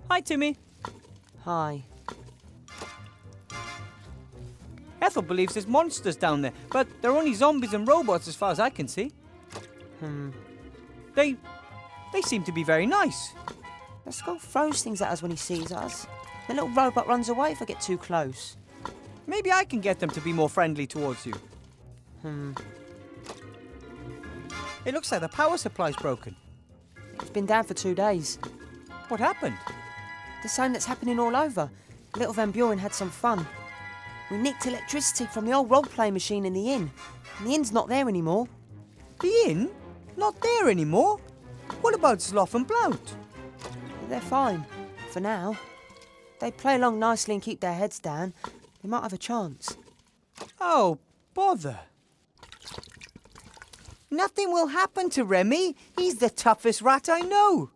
Hi, Timmy. Hi. Ethel believes there's monsters down there, but they're only zombies and robots as far as I can see. They seem to be very nice. The skull throws things at us when he sees us. The little robot runs away if I get too close. Maybe I can get them to be more friendly towards you. It looks like the power supply's broken. It's been down for 2 days. What happened? The same that's happening all over. Little Van Buren had some fun. We nicked electricity from the old role-play machine in the inn. And the inn's not there anymore. The inn? Not there anymore? What about Sloth and Blount? They're fine, for now. They play along nicely and keep their heads down. They might have a chance. Oh, bother. Nothing will happen to Remy. He's the toughest rat I know.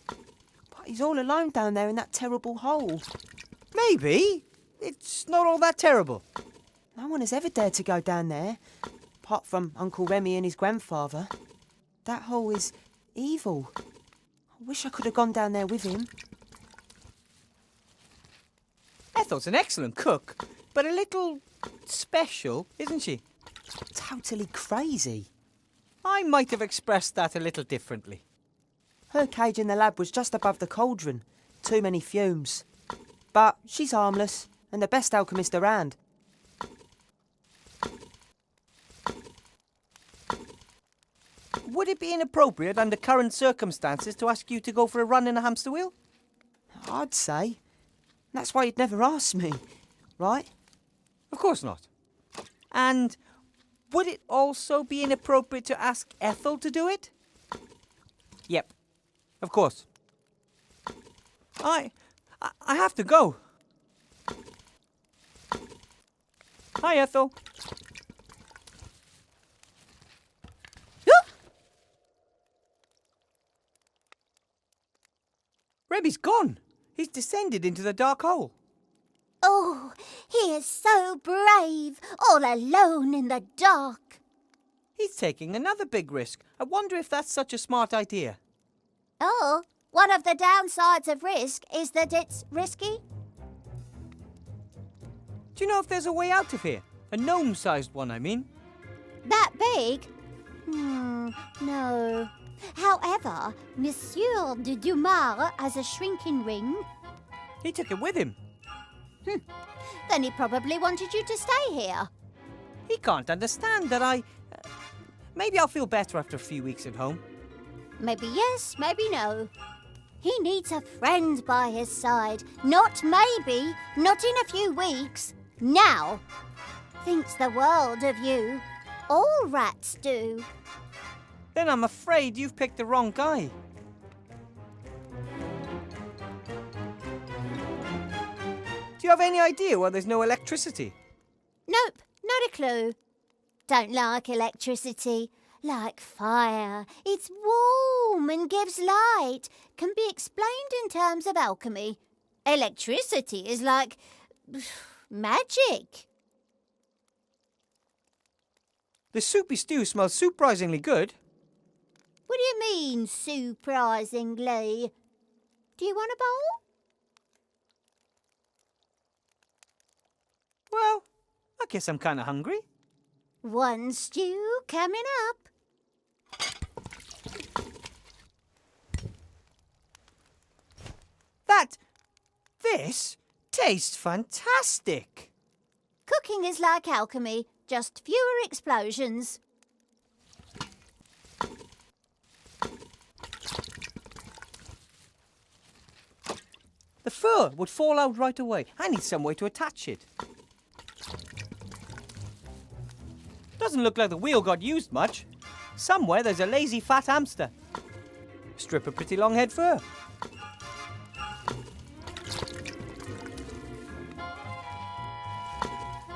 But he's all alone down there in that terrible hole. Maybe. It's not all that terrible. No one has ever dared to go down there, apart from Uncle Remy and his grandfather. That hole is evil. I wish I could have gone down there with him. Ethel's an excellent cook, but a little special, isn't she? Totally crazy. I might have expressed that a little differently. Her cage in the lab was just above the cauldron. Too many fumes. But she's harmless, and the best alchemist around. Would it be inappropriate under current circumstances to ask you to go for a run in a hamster wheel? I'd say. That's why you'd never ask me, right? Of course not. And would it also be inappropriate to ask Ethel to do it? Yep, of course. I have to go. Hi, Ethel. Rebby's gone. He's descended into the dark hole. Oh, he is so brave, all alone in the dark. He's taking another big risk. I wonder if that's such a smart idea. Oh, one of the downsides of risk is that it's risky. Do you know if there's a way out of here? A gnome-sized one, I mean. That big? No. However, Monsieur de Dumas has a shrinking ring. He took it with him. Then he probably wanted you to stay here. He can't understand that maybe I'll feel better after a few weeks at home. Maybe yes, maybe no. He needs a friend by his side. Not maybe, not in a few weeks. Now. Thinks the world of you. All rats do. Then I'm afraid you've picked the wrong guy. Do you have any idea why there's no electricity? Nope, not a clue. Don't like electricity. Like fire. It's warm and gives light. Can be explained in terms of alchemy. Electricity is like magic. The soupy stew smells surprisingly good. What do you mean, surprisingly? Do you want a bowl? Well, I guess I'm kind of hungry. One stew coming up. This tastes fantastic. Cooking is like alchemy, just fewer explosions. The fur would fall out right away. I need some way to attach it. Doesn't look like the wheel got used much. Somewhere there's a lazy fat hamster. Strip of pretty long head fur.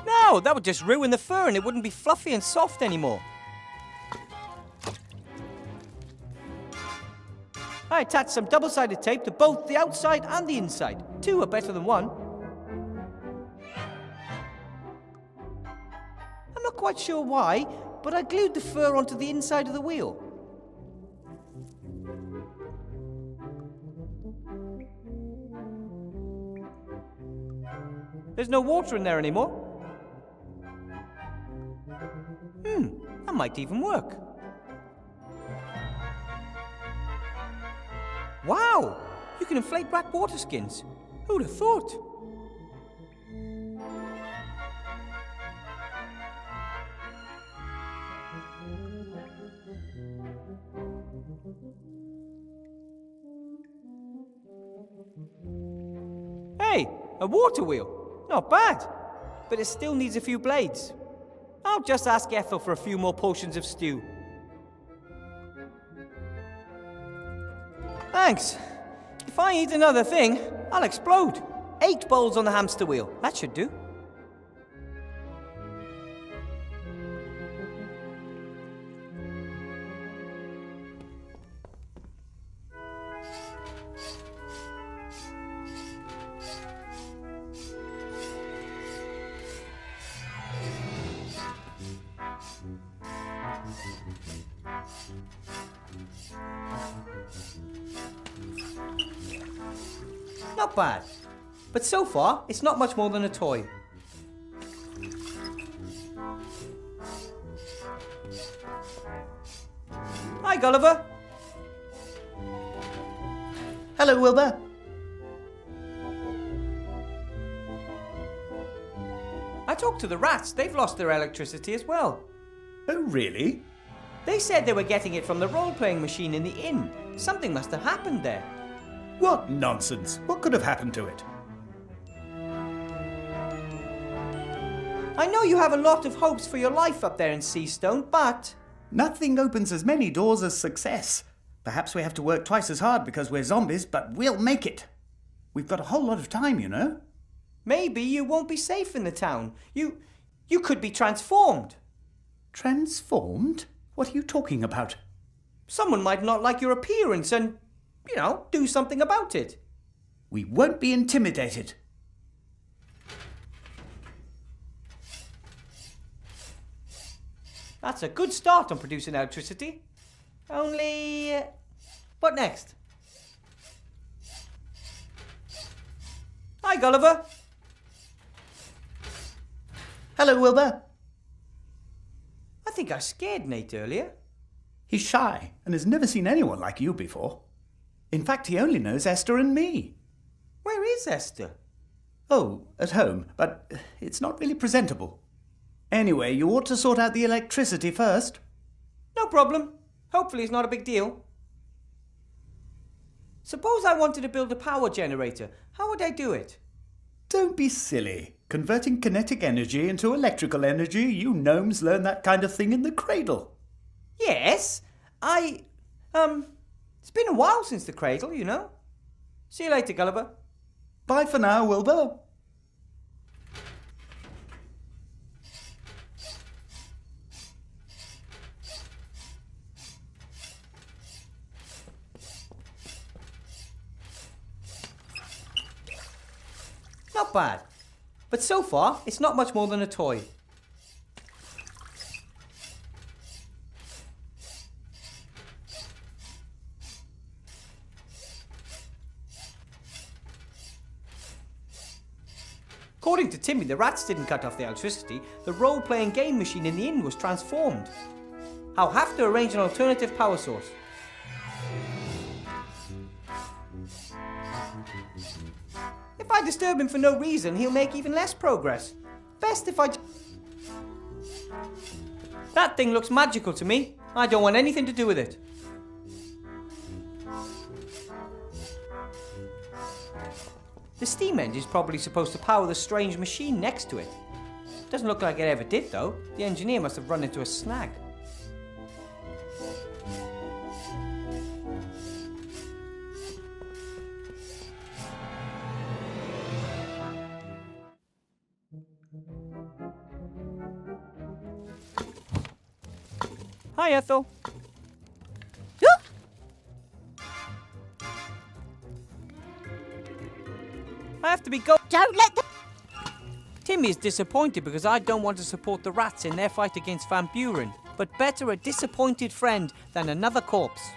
No, that would just ruin the fur and it wouldn't be fluffy and soft anymore. I attached some double-sided tape to both the outside and the inside. Two are better than one. I'm not quite sure why, but I glued the fur onto the inside of the wheel. There's no water in there anymore. That might even work. Wow! You can inflate rat water skins. Who'd have thought? Hey, a water wheel. Not bad. But it still needs a few blades. I'll just ask Ethel for a few more potions of stew. Thanks. If I eat another thing, I'll explode. 8 bowls on the hamster wheel. That should do. Not bad. But so far, it's not much more than a toy. Hi, Gulliver. Hello, Wilbur. I talked to the rats. They've lost their electricity as well. Oh, really? They said they were getting it from the role-playing machine in the inn. Something must have happened there. What nonsense. What could have happened to it? I know you have a lot of hopes for your life up there in Seastone, but... Nothing opens as many doors as success. Perhaps we have to work twice as hard because we're zombies, but we'll make it. We've got a whole lot of time, you know. maybe you won't be safe in the town. You could be transformed. Transformed? What are you talking about? Someone might not like your appearance and, do something about it. We won't be intimidated. That's a good start on producing electricity. Only, what next? Hi, Gulliver. Hello, Wilbur. I think I scared Nate earlier. He's shy and has never seen anyone like you before. In fact, he only knows Esther and me. Where is Esther? Oh, at home, but it's not really presentable. Anyway, you ought to sort out the electricity first. No problem. Hopefully it's not a big deal. Suppose I wanted to build a power generator. How would I do it? Don't be silly. Converting kinetic energy into electrical energy, you gnomes learn that kind of thing in the cradle. Yes, it's been a while since the cradle, See you later, Gulliver. Bye for now, Wilbur. Not bad. But so far, it's not much more than a toy. According to Timmy, the rats didn't cut off the electricity. The role-playing game machine in the inn was transformed. I'll have to arrange an alternative power source. If I disturb him for no reason, he'll make even less progress. Best if I... That thing looks magical to me. I don't want anything to do with it. The steam engine's probably supposed to power the strange machine next to it. Doesn't look like it ever did, though. The engineer must have run into a snag. Hi, Ethel. I have to be going. Don't let the... Timmy is disappointed because I don't want to support the rats in their fight against Van Buren. But better a disappointed friend than another corpse.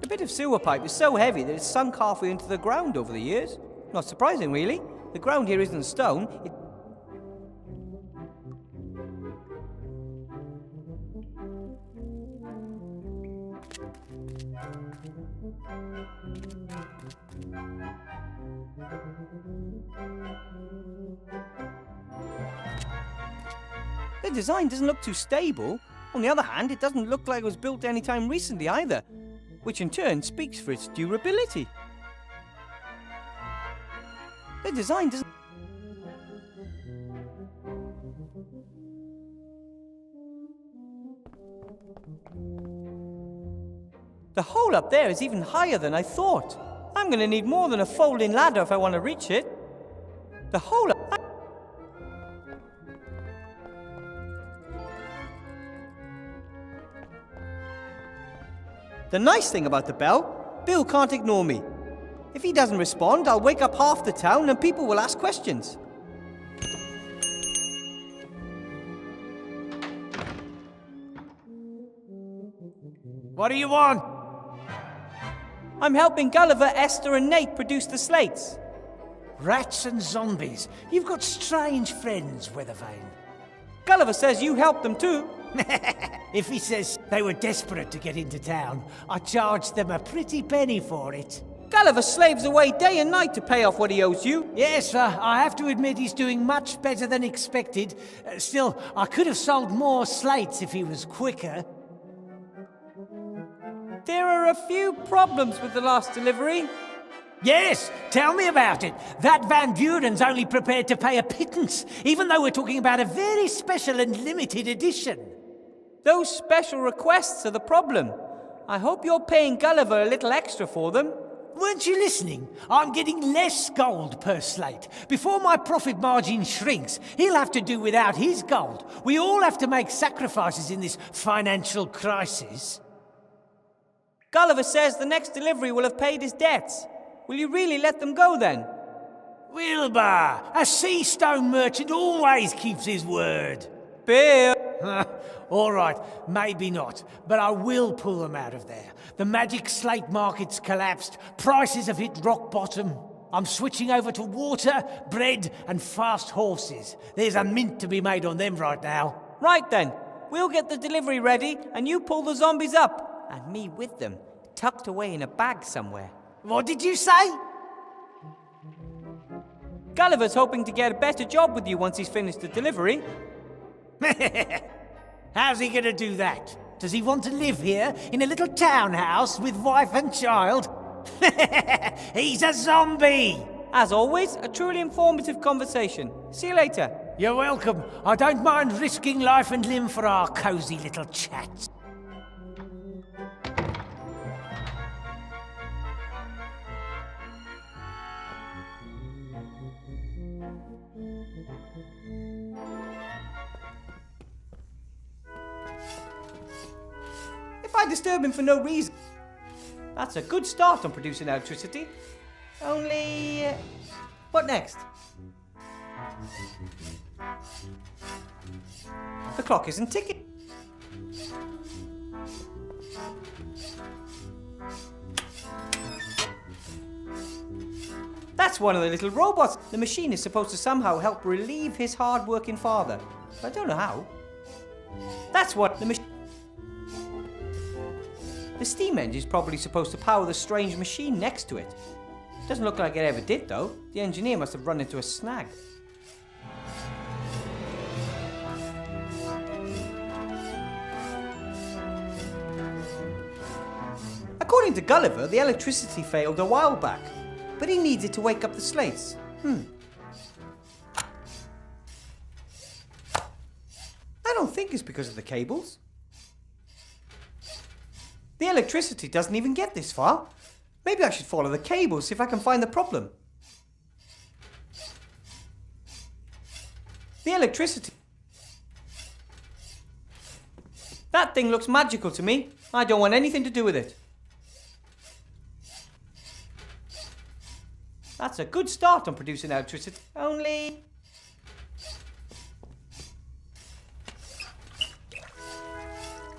The bit of sewer pipe is so heavy that it's sunk halfway into the ground over the years. Not surprising, really. The ground here isn't stone. The design doesn't look too stable. On the other hand, it doesn't look like it was built anytime recently either, which in turn speaks for its durability. The design doesn't... The hole up there is even higher than I thought. I'm going to need more than a folding ladder if I want to reach it. The hole up... The nice thing about the bell, Bill can't ignore me. If he doesn't respond, I'll wake up half the town and people will ask questions. What do you want? I'm helping Gulliver, Esther and Nate produce the slates. Rats and zombies. You've got strange friends, Weathervane. Gulliver says you helped them too. If he says they were desperate to get into town, I charged them a pretty penny for it. Gulliver slaves away day and night to pay off what he owes you. Yes, I have to admit he's doing much better than expected. Still, I could have sold more slates if he was quicker. There are a few problems with the last delivery. Yes, tell me about it. That Van Buren's only prepared to pay a pittance, even though we're talking about a very special and limited edition. Those special requests are the problem. I hope you're paying Gulliver a little extra for them. Weren't you listening? I'm getting less gold per slate. Before my profit margin shrinks, he'll have to do without his gold. We all have to make sacrifices in this financial crisis. Gulliver says the next delivery will have paid his debts. Will you really let them go then? Wilbur, a sea stone merchant always keeps his word. Bill! All right, maybe not, but I will pull them out of there. The magic slate market's collapsed. Prices have hit rock bottom. I'm switching over to water, bread, and fast horses. There's a mint to be made on them right now. Right then, we'll get the delivery ready and you pull the zombies up. And me with them, tucked away in a bag somewhere. What did you say? Gulliver's hoping to get a better job with you once he's finished the delivery. How's he gonna do that? Does he want to live here in a little townhouse with wife and child? He's a zombie! As always, a truly informative conversation. See you later. You're welcome. I don't mind risking life and limb for our cosy little chats. If I disturb him for no reason, that's a good start on producing electricity. Only... what next? The clock isn't ticking. That's one of the little robots. The machine is supposed to somehow help relieve his hard-working father. I don't know how. That's what the machine... The steam engine's probably supposed to power the strange machine next to it. Doesn't look like it ever did, though. The engineer must have run into a snag. According to Gulliver, the electricity failed a while back, but he needs it to wake up the slates. I don't think it's because of the cables. The electricity doesn't even get this far. Maybe I should follow the cables, see if I can find the problem. The electricity... That thing looks magical to me. I don't want anything to do with it. That's a good start on producing electricity. Only...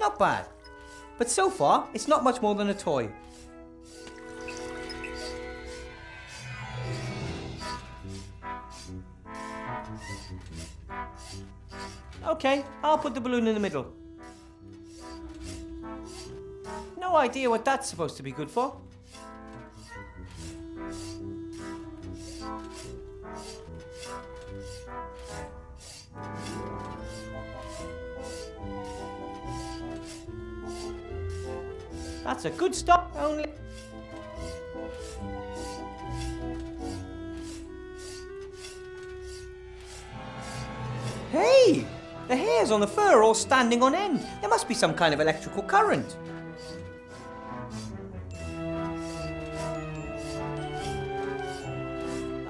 Not bad. But so far, it's not much more than a toy. Okay, I'll put the balloon in the middle. No idea what that's supposed to be good for. That's a good start, only... Hey! The hairs on the fur are all standing on end. There must be some kind of electrical current.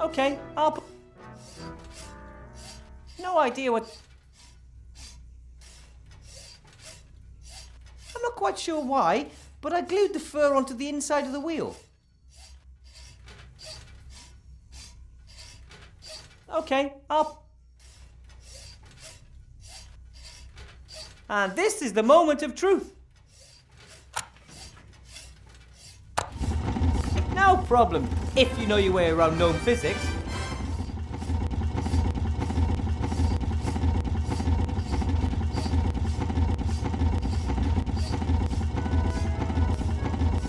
Okay, I'll put... No idea what... I'm not quite sure why, but I glued the fur onto the inside of the wheel. Okay, I'll... And this is the moment of truth. No problem, if you know your way around known physics.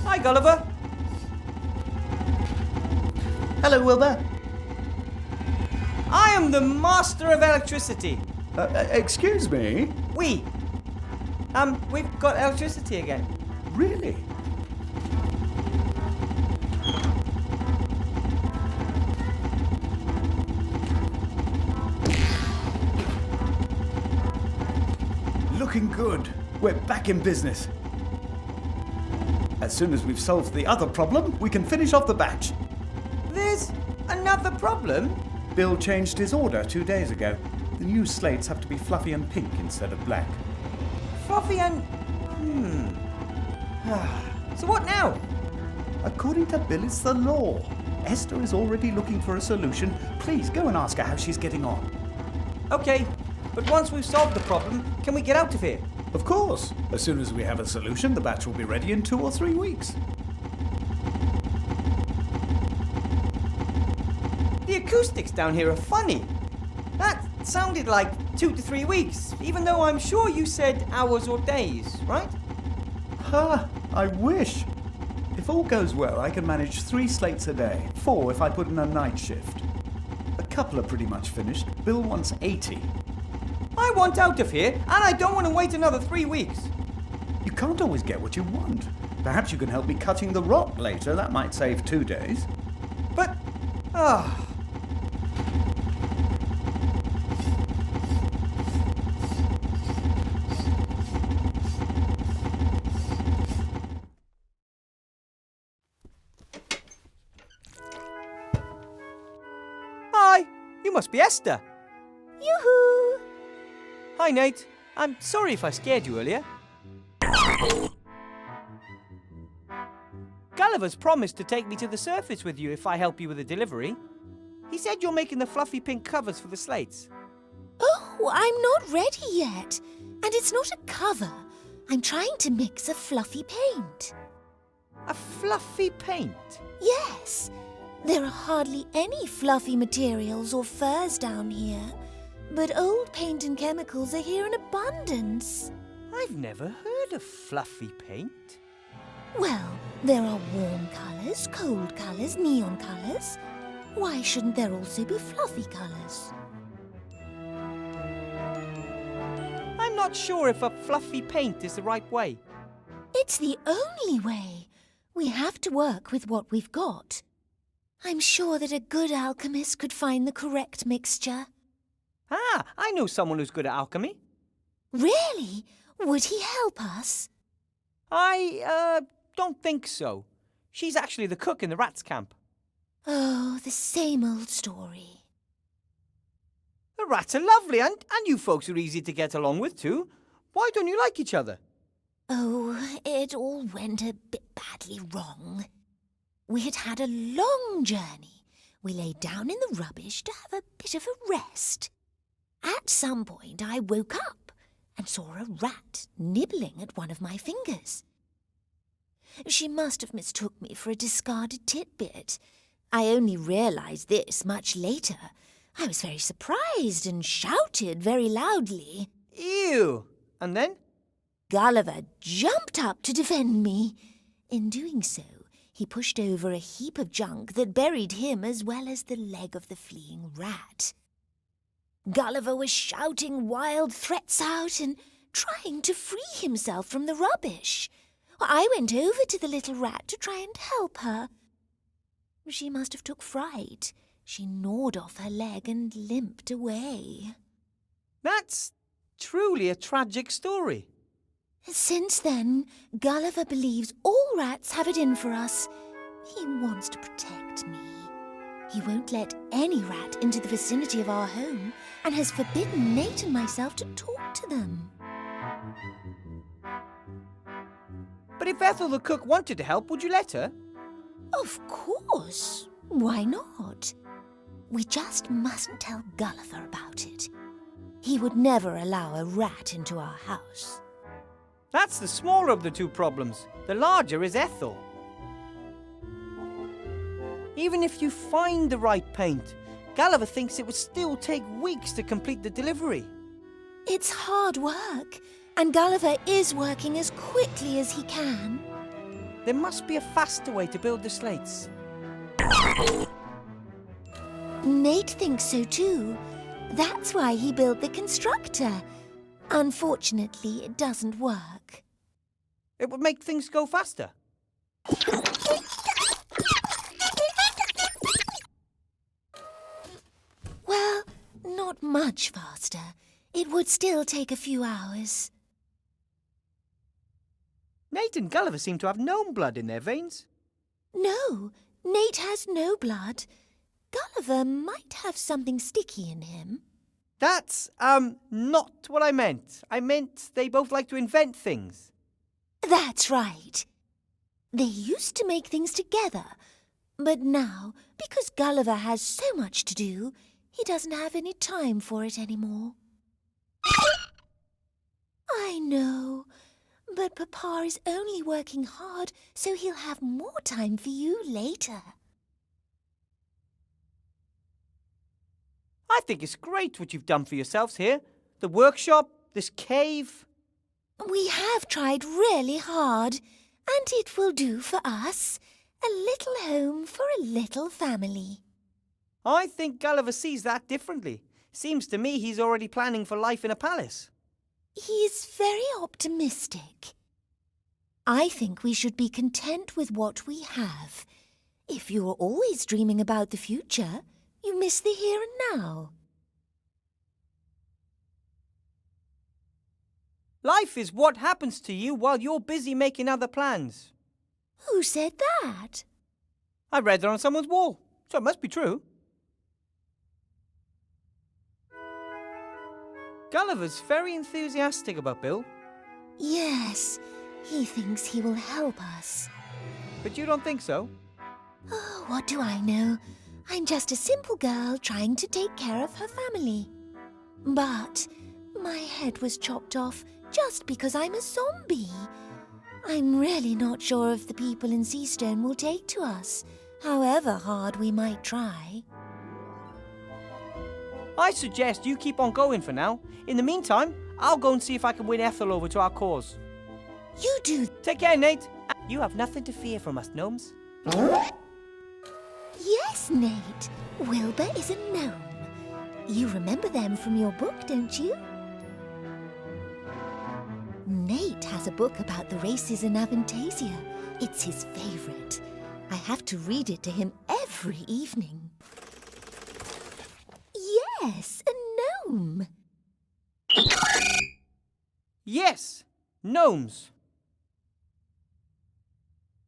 Hi, Gulliver. Hello, Wilbur. I am the master of electricity. Excuse me? We've got electricity again. Really? Looking good. We're back in business. As soon as we've solved the other problem, we can finish off the batch. There's another problem? Bill changed his order 2 days ago. The new slates have to be fluffy and pink instead of black. Fluffy and... So what now? According to Bill, it's the law. Esther is already looking for a solution. Please go and ask her how she's getting on. Okay, but once we've solved the problem, can we get out of here? Of course. As soon as we have a solution, the batch will be ready in 2 or 3 weeks. The acoustics down here are funny. That sounded like 2 to 3 weeks, even though I'm sure you said hours or days, right? Ha! I wish. If all goes well, I can manage 3 slates a day. 4 if I put in a night shift. A couple are pretty much finished. Bill wants 80. I want out of here, and I don't want to wait another 3 weeks. You can't always get what you want. Perhaps you can help me cutting the rock later. That might save 2 days. But... Hi, you must be Esther. Yoo-hoo! Hi, Nate. I'm sorry if I scared you earlier. Gulliver's promised to take me to the surface with you if I help you with the delivery. He said you're making the fluffy pink covers for the slates. Oh, I'm not ready yet. And it's not a cover. I'm trying to mix a fluffy paint. A fluffy paint? Yes. There are hardly any fluffy materials or furs down here. But old paint and chemicals are here in abundance. I've never heard of fluffy paint. Well, there are warm colours, cold colours, neon colours. Why shouldn't there also be fluffy colours? I'm not sure if a fluffy paint is the right way. It's the only way. We have to work with what we've got. I'm sure that a good alchemist could find the correct mixture. Ah, I know someone who's good at alchemy. Really? Would he help us? I don't think so. She's actually the cook in the rats' camp. Oh, the same old story. The rats are lovely, and you folks are easy to get along with, too. Why don't you like each other? Oh, it all went a bit badly wrong. We had had a long journey. We lay down in the rubbish to have a bit of a rest. At some point, I woke up, and saw a rat nibbling at one of my fingers. She must have mistook me for a discarded titbit. I only realised this much later. I was very surprised and shouted very loudly. Ew! And then? Gulliver jumped up to defend me. In doing so, he pushed over a heap of junk that buried him as well as the leg of the fleeing rat. Gulliver was shouting wild threats out and trying to free himself from the rubbish. I went over to the little rat to try and help her. She must have took fright. She gnawed off her leg and limped away. That's truly a tragic story. Since then, Gulliver believes all rats have it in for us. He wants to protect me. He won't let any rat into the vicinity of our home and has forbidden Nate and myself to talk to them. But if Ethel the cook wanted to help, would you let her? Of course. Why not? We just mustn't tell Gulliver about it. He would never allow a rat into our house. That's the smaller of the two problems. The larger is Ethel. Even if you find the right paint, Gulliver thinks it would still take weeks to complete the delivery. It's hard work, and Gulliver is working as quickly as he can. There must be a faster way to build the slates. Nate thinks so too. That's why he built the constructor. Unfortunately, it doesn't work. It would make things go faster. Well, not much faster. It would still take a few hours. Nate and Gulliver seem to have gnome blood in their veins. No, Nate has no blood. Gulliver might have something sticky in him. That's, not what I meant. I meant they both like to invent things. That's right. They used to make things together, but now, because Gulliver has so much to do, he doesn't have any time for it anymore. I know, but Papa is only working hard so he'll have more time for you later. I think it's great what you've done for yourselves here. The workshop, this cave. We have tried really hard, and it will do for us. A little home for a little family. I think Gulliver sees that differently. Seems to me he's already planning for life in a palace. He's very optimistic. I think we should be content with what we have. If you're always dreaming about the future, you miss the here and now. Life is what happens to you while you're busy making other plans. Who said that? I read it on someone's wall, so it must be true. Gulliver's very enthusiastic about Bill. Yes, he thinks he will help us. But you don't think so? Oh, what do I know? I'm just a simple girl trying to take care of her family. But my head was chopped off just because I'm a zombie. I'm really not sure if the people in Seastone will take to us, however hard we might try. I suggest you keep on going for now. In the meantime, I'll go and see if I can win Ethel over to our cause. You do. Take care, Nate. You have nothing to fear from us gnomes. Yes, Nate. Wilbur is a gnome. You remember them from your book, don't you? Nate has a book about the races in Aventásia. It's his favourite. I have to read it to him every evening. Yes, a gnome. Yes, gnomes.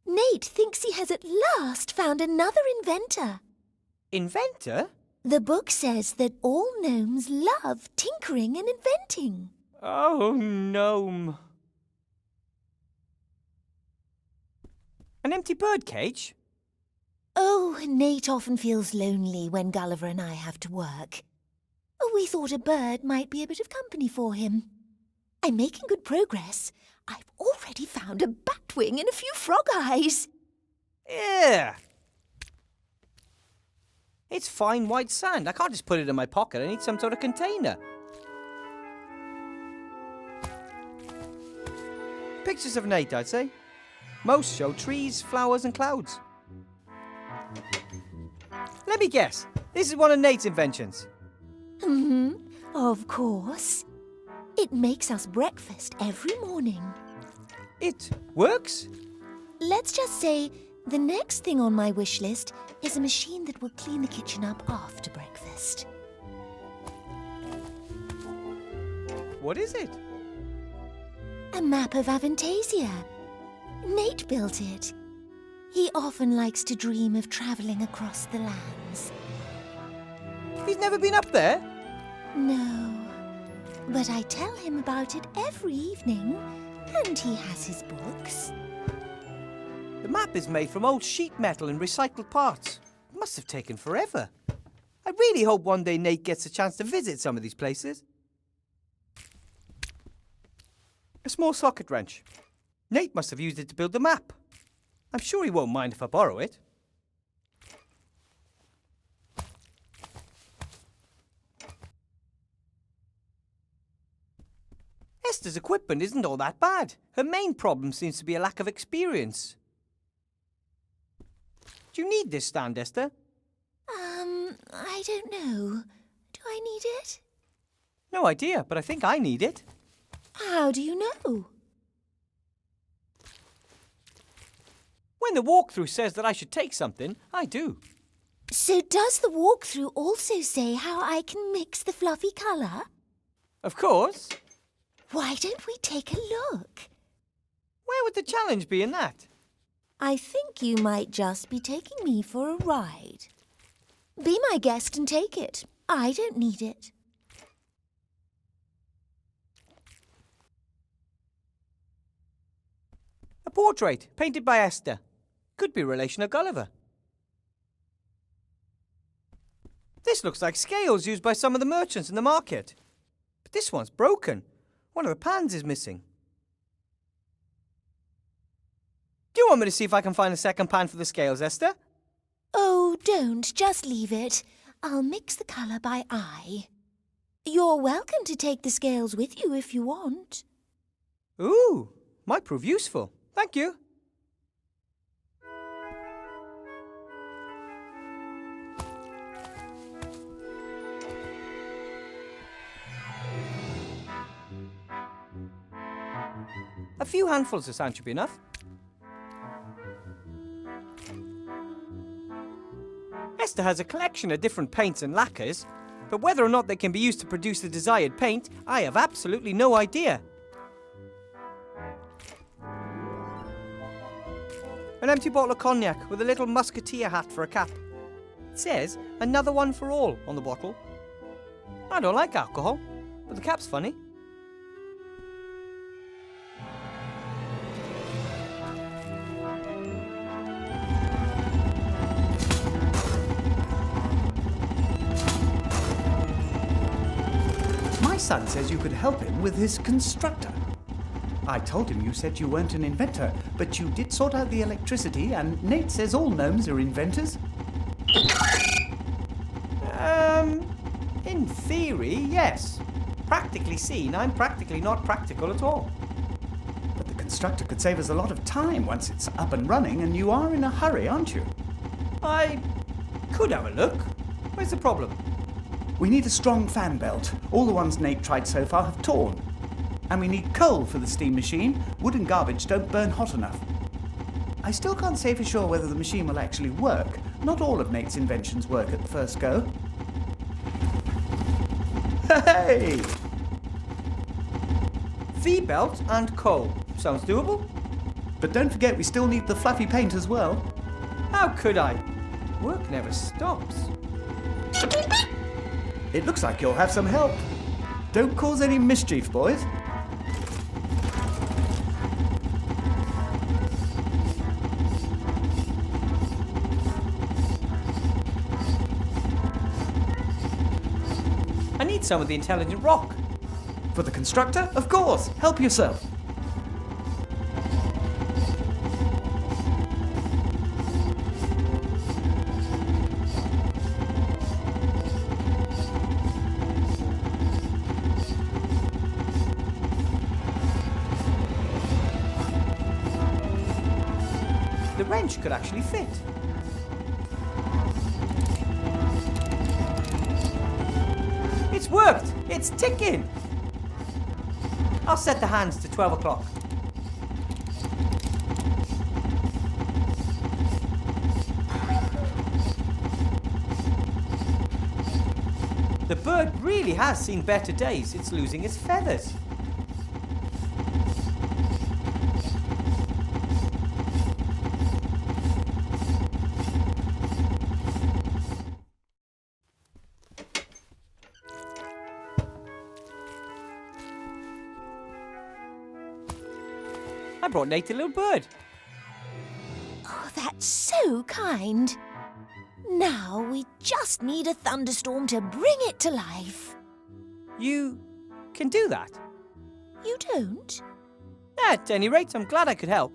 Nate thinks he has at last found another inventor. Inventor? The book says that all gnomes love tinkering and inventing. Oh, gnome. An empty bird cage? Oh, Nate often feels lonely when Gulliver and I have to work. We thought a bird might be a bit of company for him. I'm making good progress. I've already found a bat wing and a few frog eyes. Yeah. It's fine white sand. I can't just put it in my pocket. I need some sort of container. Pictures of Nate, I'd say. Most show trees, flowers, and clouds. Let me guess. This is one of Nate's inventions. Of course. It makes us breakfast every morning. It works? Let's just say the next thing on my wish list is a machine that will clean the kitchen up after breakfast. What is it? A map of Aventásia. Nate built it. He often likes to dream of travelling across the lands. He's never been up there? No, but I tell him about it every evening, and he has his books. The map is made from old sheet metal and recycled parts. It must have taken forever. I really hope one day Nate gets a chance to visit some of these places. A small socket wrench. Nate must have used it to build the map. I'm sure he won't mind if I borrow it. Esther's equipment isn't all that bad. Her main problem seems to be a lack of experience. Do you need this stand, Esther? I don't know. Do I need it? No idea, but I think I need it. How do you know? When the walkthrough says that I should take something, I do. So does the walkthrough also say how I can mix the fluffy colour? Of course. Why don't we take a look? Where would the challenge be in that? I think you might just be taking me for a ride. Be my guest and take it. I don't need it. A portrait painted by Esther. Could be a relation of Gulliver. This looks like scales used by some of the merchants in the market. But this one's broken. One of the pans is missing. Do you want me to see if I can find a second pan for the scales, Esther? Oh, don't. Just leave it. I'll mix the colour by eye. You're welcome to take the scales with you if you want. Ooh, might prove useful. Thank you. A few handfuls of sand should be enough. Esther has a collection of different paints and lacquers, but whether or not they can be used to produce the desired paint, I have absolutely no idea. An empty bottle of cognac with a little musketeer hat for a cap. It says, another one for all on the bottle. I don't like alcohol, but the cap's funny. My son says you could help him with his constructor. I told him you said you weren't an inventor, but you did sort out the electricity, and Nate says all gnomes are inventors. In theory, yes. Practically seen, I'm practically not practical at all. But the constructor could save us a lot of time once it's up and running, and you are in a hurry, aren't you? I could have a look. Where's the problem? We need a strong fan belt. All the ones Nate tried so far have torn. And we need coal for the steam machine. Wood and garbage don't burn hot enough. I still can't say for sure whether the machine will actually work. Not all of Nate's inventions work at the first go. Hey! V-belt and coal. Sounds doable. But don't forget we still need the fluffy paint as well. How could I? Work never stops. It looks like you'll have some help. Don't cause any mischief, boys. I need some of the intelligent rock. For the constructor? Of course! Help yourself. The wrench could actually fit. It's worked! It's ticking! I'll set the hands to 12 o'clock. The bird really has seen better days. It's losing its feathers. I brought Nate a little bird. Oh, that's so kind. Now we just need a thunderstorm to bring it to life. You can do that? You don't? At any rate, I'm glad I could help.